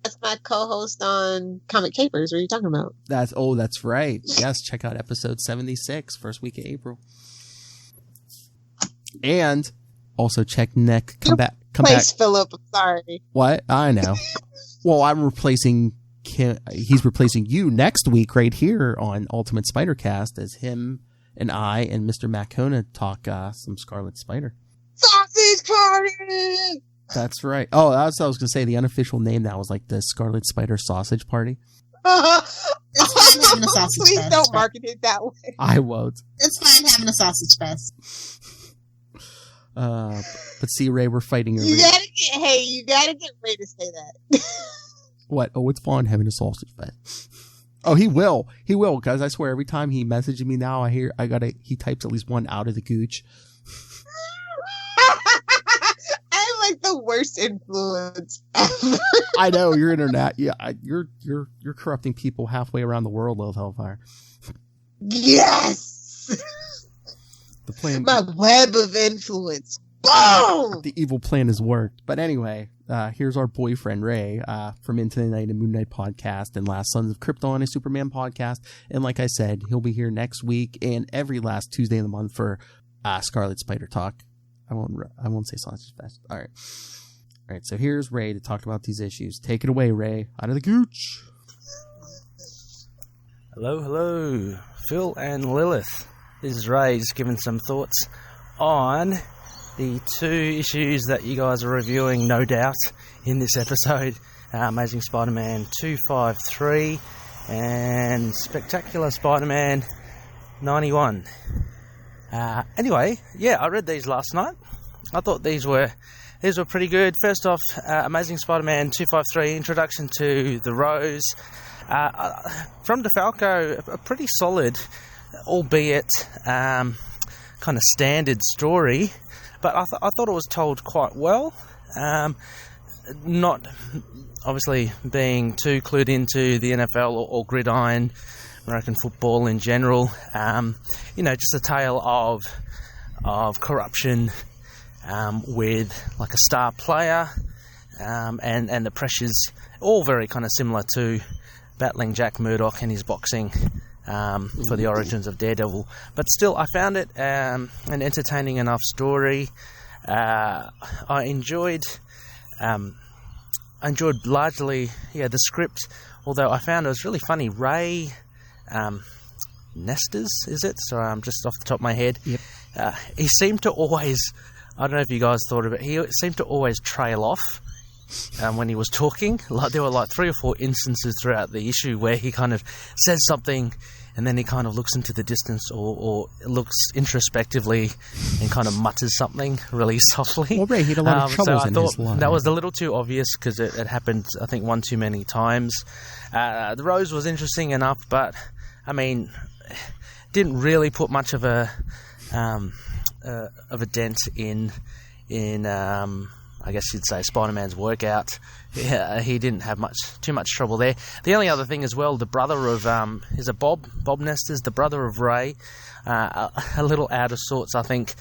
that's my co-host on Comic Capers. What are you talking about? That's right. Yes, check out episode 76, first week of April. And also check Nick. Come back. Philip. I'm sorry. What? I know. Well, I'm replacing Kim. He's replacing you next week right here on Ultimate Spider-Cast as him and I and Mr. Macona talk some Scarlet Spider. Sausage Party! That's right. Oh, that's what I was going to say. The unofficial name now is like the Scarlet Spider Sausage Party. It's fine having a sausage Please fest. don't market it that way. I won't. It's fine having a sausage fest. But see, Ray, we're fighting over you gotta get Ray to say that. What? Oh, it's fun having a sausage fest. Oh, he will, because I swear every time he messages me now, he types at least one out of the gooch. I'm like the worst influence ever. I know, your internet. Yeah, you're corrupting people halfway around the world, Love Hellfire. Yes. The plan. My web of influence. Boom! The evil plan has worked. But anyway, here's our boyfriend Ray from Into the Night and Moon Knight podcast and Last Sons of Krypton, a Superman podcast. And like I said, he'll be here next week and every last Tuesday of the month for Scarlet Spider Talk. I won't say Sausage Fest. All right. So here's Ray to talk about these issues. Take it away, Ray. Out of the gooch. Hello, Phil and Lilith. This is Ray, just giving some thoughts on the two issues that you guys are reviewing, no doubt, in this episode. Amazing Spider-Man 253 and Spectacular Spider-Man 91. Anyway, yeah, I read these last night. I thought these were pretty good. First off, Amazing Spider-Man 253, introduction to the Rose. From DeFalco, a pretty solid, albeit kind of standard story, but I thought it was told quite well. Not obviously being too clued into the NFL or gridiron, American football in general. Just a tale of corruption with like a star player, and the pressures, all very kind of similar to battling Jack Murdoch and his boxing for the origins of Daredevil. But still, I found it an entertaining enough story. I enjoyed largely the script, although I found it was really funny. Ray Nesters, is it? Sorry, I'm just off the top of my head. Yep. He seemed to always, I don't know if you guys thought of it, he seemed to always trail off when he was talking. Like there were like 3 or 4 instances throughout the issue where he kind of says something and then he kind of looks into the distance or looks introspectively and kind of mutters something really softly. Well, Ray, he had a lot of troubles in his life. That was a little too obvious because it happened, I think, one too many times. The Rose was interesting enough, but, I mean, didn't really put much of a dent in I guess you'd say Spider-Man's workout. Yeah, he didn't have too much trouble there. The only other thing as well, the brother of is it Bob Nesters, the brother of Ray, a little out of sorts, I think,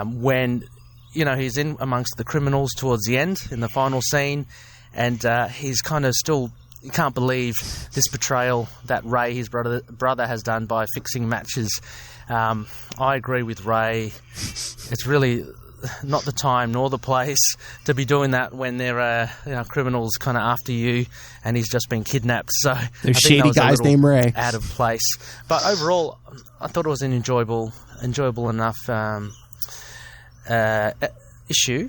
when he's in amongst the criminals towards the end in the final scene, and he's kind of still. You can't believe this betrayal that Ray, his brother, has done by fixing matches. I agree with Ray. It's really not the time nor the place to be doing that when there are criminals kind of after you and he's just been kidnapped. So there's shady guys named Ray. Out of place. But overall, I thought it was an enjoyable enough issue.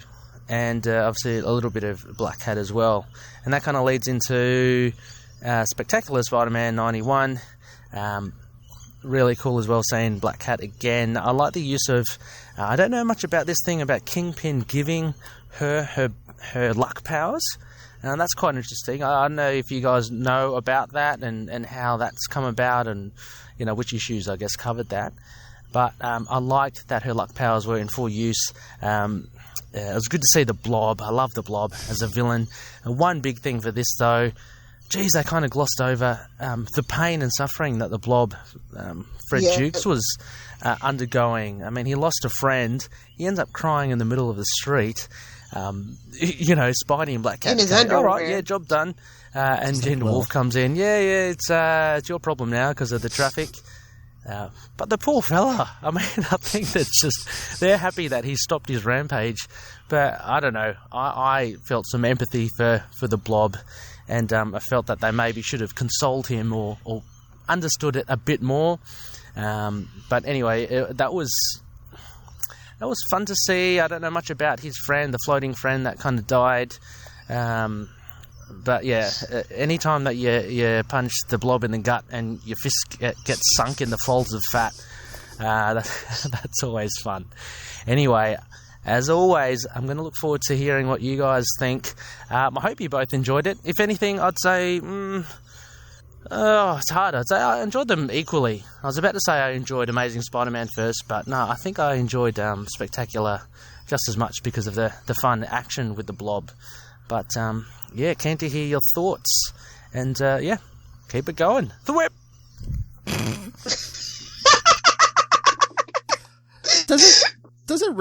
And obviously a little bit of Black Cat as well. And that kind of leads into Spectacular Spider-Man 91. Really cool as well seeing Black Cat again. I like the use of... I don't know much about this thing about Kingpin giving her luck powers. And that's quite interesting. I don't know if you guys know about that and how that's come about and which issues I guess covered that. But I liked that her luck powers were in full use. It was good to see the Blob. I love the Blob as a villain. One big thing for this, though, they kind of glossed over the pain and suffering that the Blob, Fred Dukes, was undergoing. I mean, he lost a friend. He ends up crying in the middle of the street. Spidey and Black Cat. All right, yeah, job done. And Gina Wolf comes in. Yeah, it's your problem now because of the traffic. But the poor fella, I mean, I think that's just, they're happy that he stopped his rampage, but I don't know, I felt some empathy for the Blob, and I felt that they maybe should have consoled him or understood it a bit more, but anyway, that was fun to see. I don't know much about his friend, the floating friend that kind of died, but yeah, anytime that you punch the Blob in the gut and your fist gets sunk in the folds of fat, that's always fun. Anyway, as always, I'm going to look forward to hearing what you guys think. I hope you both enjoyed it. If anything, I'd say... it's hard. I'd say I enjoyed them equally. I was about to say I enjoyed Amazing Spider-Man first, but no, I think I enjoyed Spectacular just as much because of the fun action with the Blob. But... keen to hear your thoughts. And, keep it going. The whip! Doesn't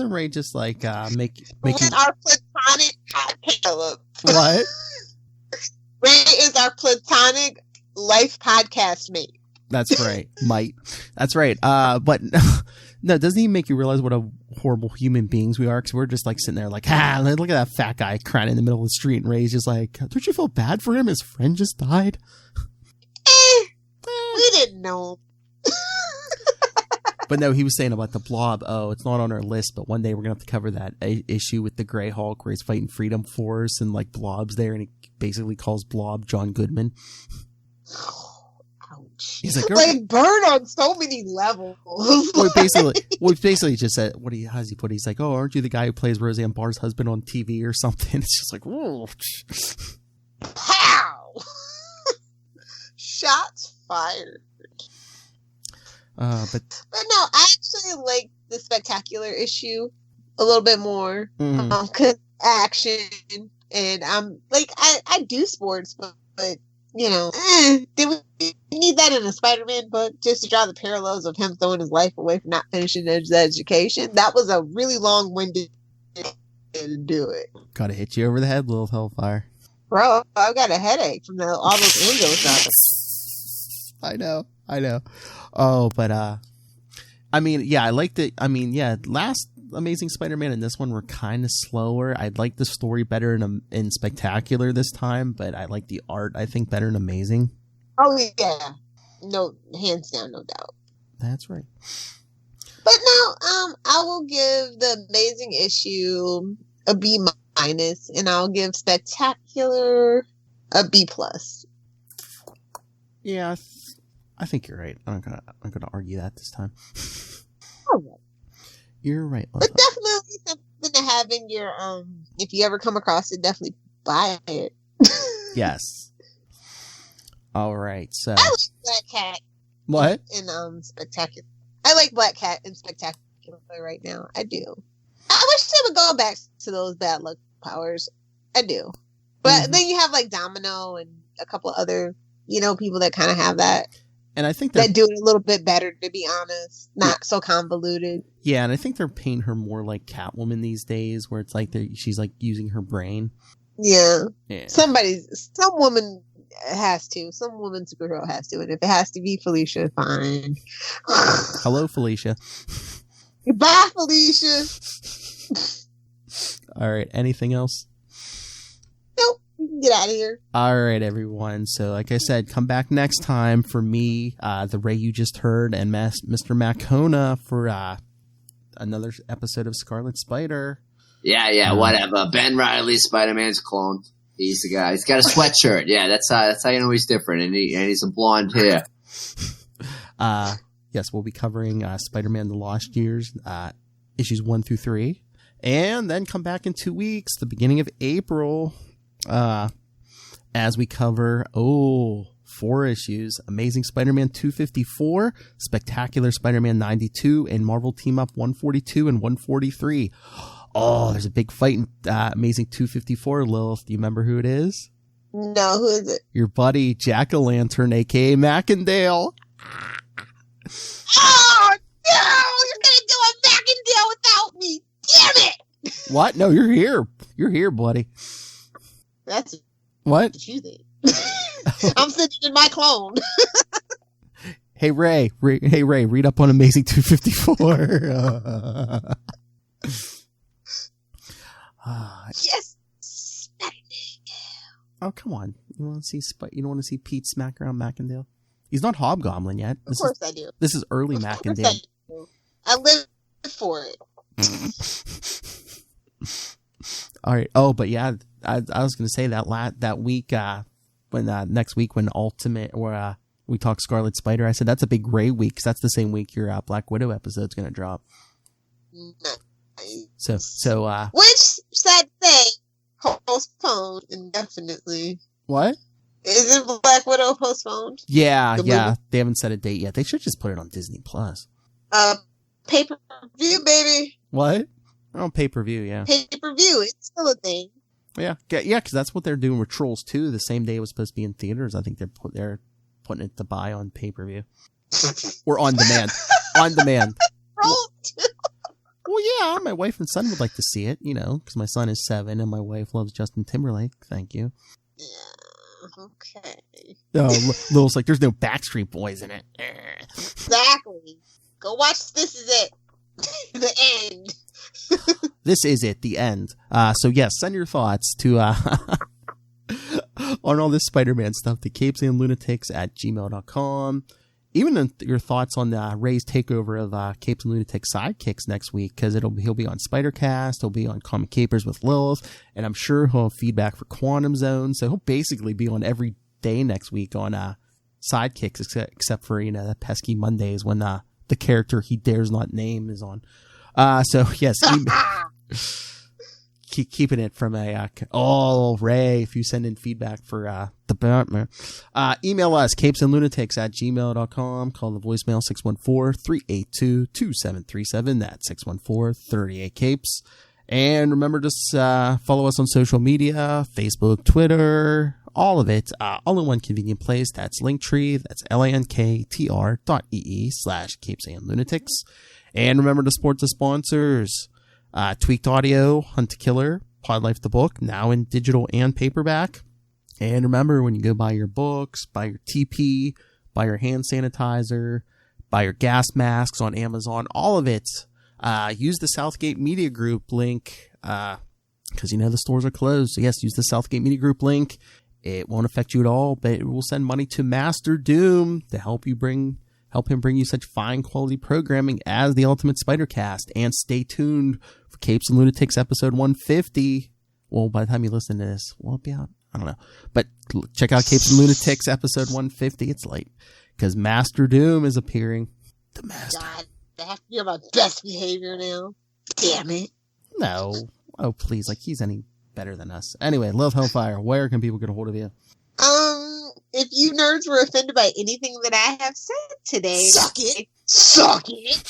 Ray just, like, make you... Our platonic podcast. What? Ray is our platonic life podcast mate. That's right. Might. That's right. But... No, doesn't he make you realize what a horrible human beings we are? Because we're just like sitting there like, look at that fat guy crying in the middle of the street. And Ray's just like, don't you feel bad for him? His friend just died. We didn't know. But no, he was saying about the Blob. Oh, it's not on our list, but one day we're going to have to cover that issue with the Grey Hulk where he's fighting Freedom Force and like Blob's there and he basically calls Blob John Goodman. He's like burn on so many levels. Well, basically just said, how does he put it? He's like, oh, aren't you the guy who plays Roseanne Barr's husband on TV or something? It's just like, whoa. Pow! Shots fired. But no, I actually like the Spectacular issue a little bit more. Cause action, and I'm like, I do sports, but did we need that in a Spider-Man book just to draw the parallels of him throwing his life away for not finishing his education? That was a really long-winded way to do it. Gotta hit you over the head, little hellfire. Bro, I've got a headache from all those endo shots. I know. Oh, but I mean, yeah, I liked it. I mean, yeah, last Amazing Spider-Man and this one were kind of slower. I like the story better in Spectacular this time, but I like the art, I think, better in Amazing. Oh, yeah. No, hands down, no doubt. That's right. But no, I will give the Amazing issue a B-, and I'll give Spectacular a B+. Yeah, I think you're right. I'm gonna argue that this time. Okay. You're right. But definitely something to have in your if you ever come across it, definitely buy it. Yes. All right. So I like Black Cat. What? In Spectacular. I like Black Cat in Spectacular right now. I do. I wish they would go back to those bad luck powers. I do. But then you have like Domino and a couple of other, people that kind of have that. And I think that do it a little bit better, to be honest. Not so convoluted. Yeah, and I think they're painting her more like Catwoman these days, where it's like she's like using her brain. Yeah. Some woman has to. Some woman superhero has to. And if it has to be Felicia, fine. Hello, Felicia. Bye, Felicia. All right. Anything else? Nope. We can get out of here. All right, everyone. So, like I said, come back next time for me, the Ray you just heard, and Mr. Macona for another episode of Scarlet Spider. Yeah, whatever. Ben Reilly, Spider-Man's clone. He's the guy. He's got a sweatshirt. Yeah, that's how you know he's different, and he's a blonde hair. Yes, we'll be covering Spider-Man: The Lost Years, issues 1 through 3, and then come back in 2 weeks, the beginning of April, as we cover 4 issues: Amazing Spider-Man 254, Spectacular Spider-Man 92, and Marvel Team Up 142 and 143. Oh, there's a big fight in Amazing 254, Lilith. Do you remember who it is? No, who is it? Your buddy, Jack-O-Lantern, a.k.a. Mackindale. Oh, no! You're going to do a Mackindale without me! Damn it! What? No, you're here. You're here, buddy. That's what you think. I'm sitting in my clone. Hey, Ray. Read up on Amazing 254. Yes. Oh, come on! You want to see You don't want to see Pete smack around Mackindale? He's not Hobgoblin yet. Of course I do. This is early Mackindale. I live for it. All right. Oh, but yeah, I was going to say that week when next week when Ultimate or we talk Scarlet Spider, I said that's a big Ray week because that's the same week your Black Widow episode's going to drop. Nice. So which sad thing postponed indefinitely. What? Isn't Black Widow postponed? Yeah. They haven't set a date yet. They should just put it on Disney Plus. Pay-per-view, baby. What? Oh, pay-per-view, yeah. Pay-per-view, it's still a thing. Yeah, because that's what they're doing with Trolls 2. The same day it was supposed to be in theaters. I think they're putting it to buy on pay-per-view. Or on demand. On demand. Trolls 2. Well, yeah, my wife and son would like to see it, because my son is 7 and my wife loves Justin Timberlake. Thank you. Yeah, okay. Oh, Lil's like, there's no Backstreet Boys in it. Exactly. Go watch This Is It. The end. This is it, the end. So yes, send your thoughts to on all this Spider-Man stuff to capesandlunatics@gmail.com. Even your thoughts on Ray's takeover of Capes and Lunatics Sidekicks next week, because he'll be on Spider-Cast, he'll be on Comic Capers with Lilith, and I'm sure he'll have feedback for Quantum Zone, so he'll basically be on every day next week on Sidekicks, except for that pesky Mondays when the character he dares not name is on. So yes, keeping it from Ray, if you send in feedback for the Batman, email us capesandlunatics@gmail.com, call the voicemail 614-382-2737, that's 614-38-capes, and remember to follow us on social media, Facebook, Twitter, all of it, all in one convenient place. That's Linktree, that's linktr.ee/capesandlunatics. And remember to support the sponsors. Tweaked Audio, Hunt to Killer, Pod Life the Book, now in digital and paperback. And remember, when you go buy your books, buy your TP, buy your hand sanitizer, buy your gas masks on Amazon, all of it, use the Southgate Media Group link, because the stores are closed. So yes, use the Southgate Media Group link. It won't affect you at all, but it will send money to Master Doom to help him bring you such fine quality programming as the Ultimate Spider-Cast. And stay tuned for Capes and Lunatics episode 150. Well, by the time you listen to this, will it be out? I don't know. But check out Capes and Lunatics episode 150. It's late because Master Doom is appearing. The Master. God, I have to be on my best behavior now. Damn it. No. Oh, please. Like, he's any better than us. Anyway, Love Hellfire, where can people get a hold of you? If you nerds were offended by anything that I have said today, Suck it. Suck it.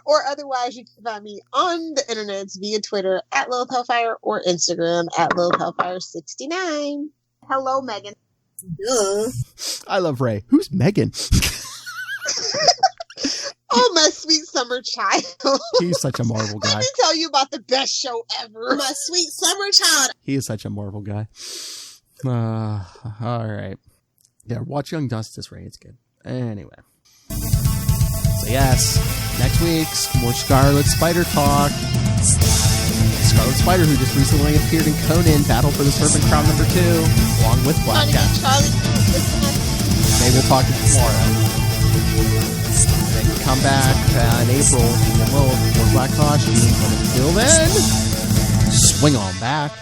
or otherwise, you can find me on the internets via Twitter at Lilith Hellfire or Instagram at Lilith Hellfire69. Hello, Megan. Duh. I love Ray. Who's Megan? Oh, my sweet summer child. He's such a Marvel guy. Let me tell you about the best show ever. My sweet summer child. He is such a Marvel guy. All right. Yeah, watch Young Justice, Ray. It's good. Anyway. So yes, next week's more Scarlet Spider talk. Scarlet Spider, who just recently appeared in Conan, Battle for the Serpent Crown #2, along with Black Cat. Maybe we'll talk to you tomorrow. Come back in April and we'll more Black Costume. But until then, swing on back.